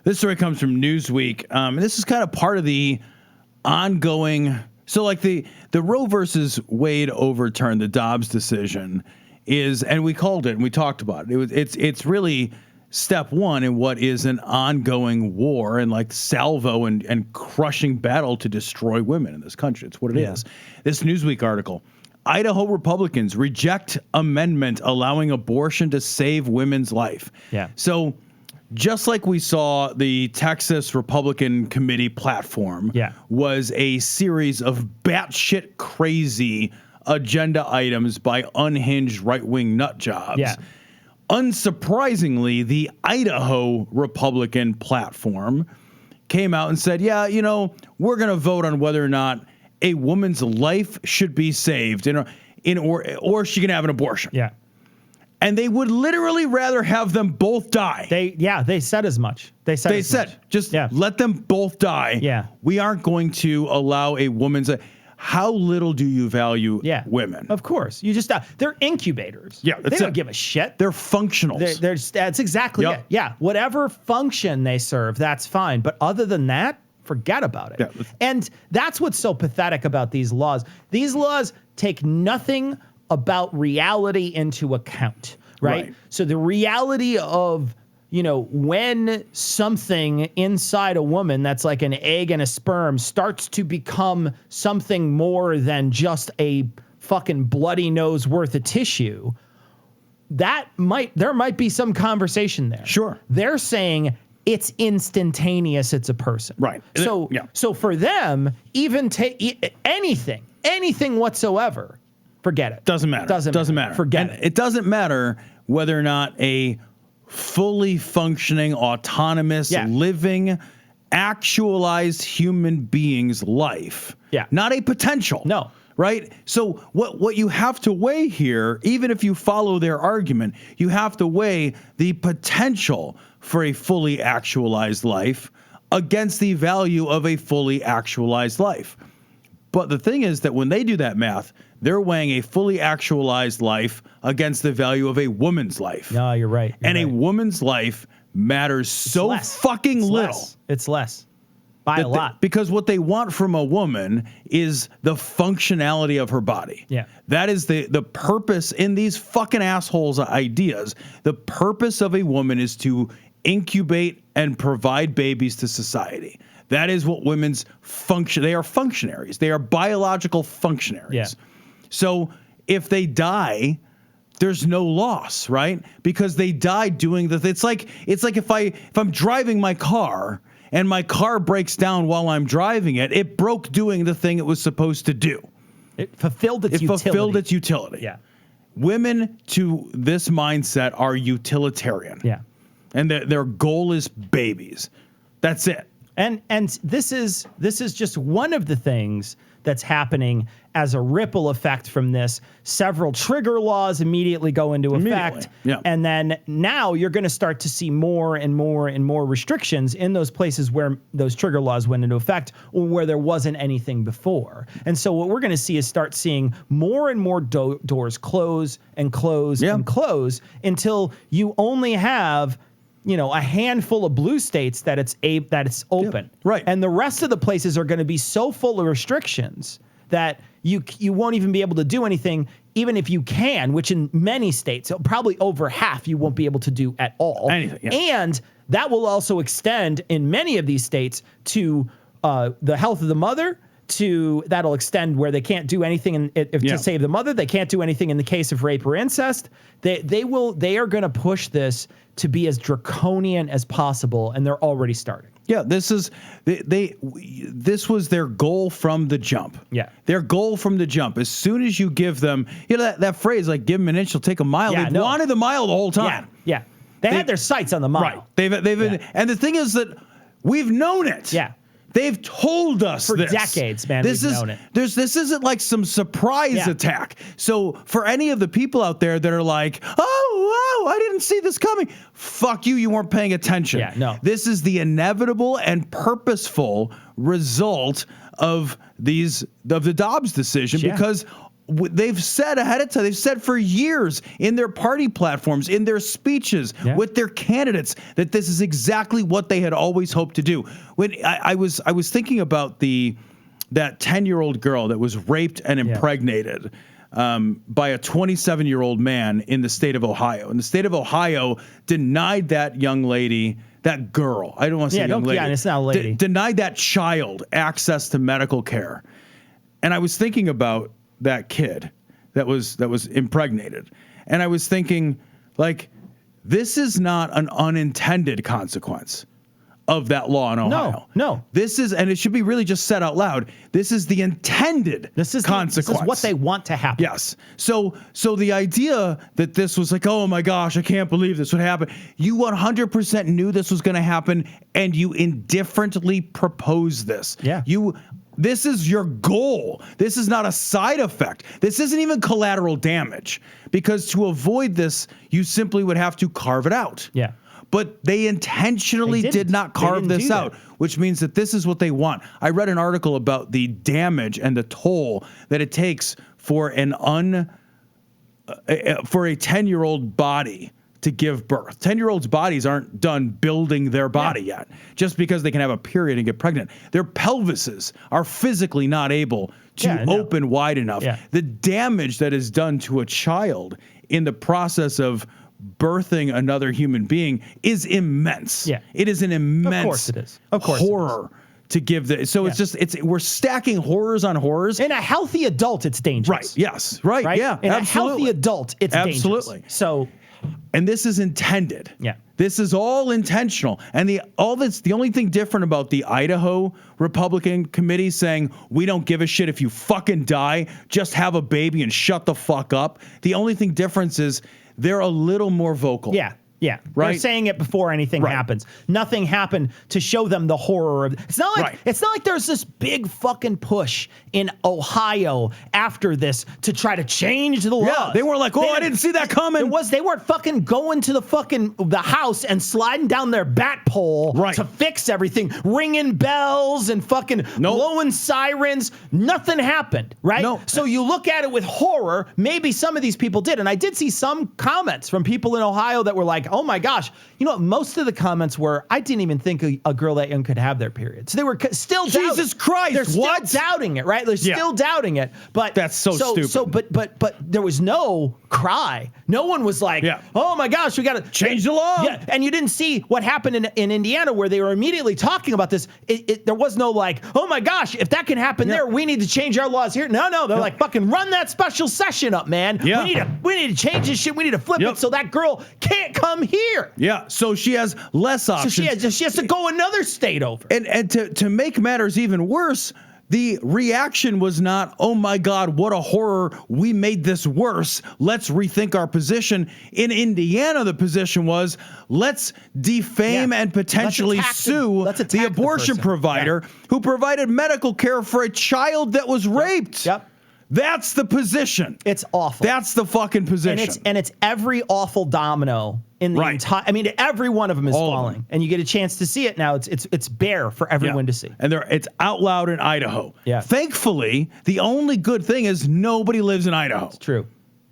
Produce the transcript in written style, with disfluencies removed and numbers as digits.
This story comes from Newsweek. And this is kind of part of the ongoing. So like the Roe versus Wade overturn, the Dobbs decision is, and we called it and we talked about it. It's really step one in what is an ongoing war and like salvo and crushing battle to destroy women in this country. It's what it is. This Newsweek article. Idaho Republicans reject amendment allowing abortion to save women's life. Yeah. So just like we saw the Texas Republican Committee platform was a series of batshit crazy agenda items by unhinged right-wing nut jobs. Yeah. Unsurprisingly, the Idaho Republican platform came out and said, yeah, you know, we're going to vote on whether or not a woman's life should be saved or she can have an abortion. Yeah. And they would literally rather have them both die. They said as much. They said just let them both die. Yeah. We aren't going to allow a woman's. How little do you value women? Of course. They're incubators. Yeah. They don't give a shit. They're functionals. That's exactly it. Yeah. Whatever function they serve, that's fine. But other than that, forget about it. Yeah. And that's what's so pathetic about these laws. These laws take nothing about reality into account, right? So the reality of, you know, when something inside a woman that's like an egg and a sperm starts to become something more than just a fucking bloody nose worth of tissue, there might be some conversation there. Sure. They're saying it's instantaneous. It's a person. Right. So for them, even anything whatsoever, forget it. Doesn't matter. Doesn't matter. Forget it. It doesn't matter whether or not a fully functioning, autonomous, living, actualized human being's life. Yeah. Not a potential. No. Right? So what you have to weigh here, even if you follow their argument, you have to weigh the potential for a fully actualized life against the value of a fully actualized life. But the thing is that when they do that math, they're weighing a fully actualized life against the value of a woman's life. No, you're right. A woman's life matters fucking little. It's less. By a lot. Because what they want from a woman is the functionality of her body. Yeah. That is the purpose in these fucking assholes' ideas. The purpose of a woman is to incubate and provide babies to society. That is what women's function. They are functionaries. They are biological functionaries. Yeah. So if they die, there's no loss, right? Because they died doing the. It's like if I'm driving my car and my car breaks down while I'm driving it, it broke doing the thing it was supposed to do. It fulfilled its utility. Yeah. Women to this mindset are utilitarian. Yeah. And their goal is babies. That's it. And this is just one of the things that's happening as a ripple effect from this. Several trigger laws immediately go into effect. Yeah. And then now you're going to start to see more and more and more restrictions in those places where those trigger laws went into effect or where there wasn't anything before. And so what we're going to see is start seeing more and more doors close and close and close until you only have a handful of blue states that it's open. Yep. Right. And the rest of the places are going to be so full of restrictions that you won't even be able to do anything, even if you can, which in many states, probably over half, you won't be able to do at all. Anything. Yeah. And that will also extend in many of these states to the health of the mother. That'll extend where they can't do anything to save the mother. They can't do anything in the case of rape or incest. They are going to push this to be as draconian as possible, and they're already starting. Yeah, this was their goal from the jump. Yeah, their goal from the jump. As soon as you give them, that phrase like "give them an inch, they'll take a mile." Yeah, they've wanted the mile the whole time. Yeah. They had their sights on the mile. Right. They've and the thing is that we've known it. Yeah. They've told us for this. decades, man. We've known it. This isn't like some surprise attack. So for any of the people out there that are like, oh, I didn't see this coming. Fuck you. You weren't paying attention. Yeah, no. This is the inevitable and purposeful result of the Dobbs decision because they've said ahead of time, they've said for years in their party platforms, in their speeches with their candidates, that this is exactly what they had always hoped to do. When I was thinking about that 10-year-old girl that was raped and impregnated by a 27-year-old man in the state of Ohio. And the state of Ohio denied that young lady, that girl, I don't want to say young lady. Yeah, it's not a lady. Denied that child access to medical care. And I was thinking about that kid that was impregnated. And I was thinking, like, this is not an unintended consequence of that law in Ohio. No. This is, and it should be really just said out loud, this is the intended consequence. This is what they want to happen. Yes. So the idea that this was like, oh my gosh, I can't believe this would happen. You 100% knew this was going to happen, and you indifferently proposed this. Yeah. This is your goal. This is not a side effect. This isn't even collateral damage, because to avoid this, you simply would have to carve it out. Yeah. But they intentionally did not carve this out, which means that this is what they want. I read an article about the damage and the toll that it takes for for a 10-year-old body to give birth. 10-year-olds' bodies aren't done building their body yet, just because they can have a period and get pregnant. Their pelvises are physically not able to open wide enough. Yeah. The damage that is done to a child in the process of birthing another human being is immense. Yeah. It is an immense horror to give the, so we're stacking horrors on horrors. In a healthy adult, it's dangerous. Right. Yes. Right. Yeah. In a healthy adult, it's dangerous. So, and this is intended. Yeah. This is all intentional. And the only thing different about the Idaho Republican committee saying, we don't give a shit if you fucking die, just have a baby and shut the fuck up. The only thing difference is they're a little more vocal. Yeah. Yeah, right. They're saying it before anything happens. Nothing happened to show them the horror of it. It's not like there's this big fucking push in Ohio after this to try to change the laws. Yeah, they weren't like, I didn't see that coming. They weren't fucking going to the house and sliding down their bat pole to fix everything, ringing bells and fucking blowing sirens. Nothing happened, right? No. So you look at it with horror. Maybe some of these people did, and I did see some comments from people in Ohio that were like, oh my gosh. You know what? Most of the comments were, I didn't even think a girl that young could have their period. So they were still doubting. Jesus Christ. They're still doubting it, right? They're still doubting it. But that's so stupid. So, but there was no cry. No one was like, oh my gosh, we got to change the law. Yeah. And you didn't see what happened in Indiana, where they were immediately talking about this. There was no like, oh my gosh, if that can happen there, we need to change our laws here. No. They're like, fucking run that special session up, man. Yeah. We need to change this shit. We need to flip it so that girl can't come here. Yeah, so she has less options. So she has to go another state over. And to make matters even worse, the reaction was not, oh my God, what a horror, we made this worse, let's rethink our position. In Indiana, the position was, let's defame and potentially sue the abortion provider who provided medical care for a child that was raped. Yep. That's the position. It's awful. That's the fucking position. And it's every awful domino in the entire. I mean, every one of them is falling, and you get a chance to see it now. It's bare for everyone to see. And it's outlawed in Idaho. Yeah. Thankfully, the only good thing is nobody lives in Idaho. It's true.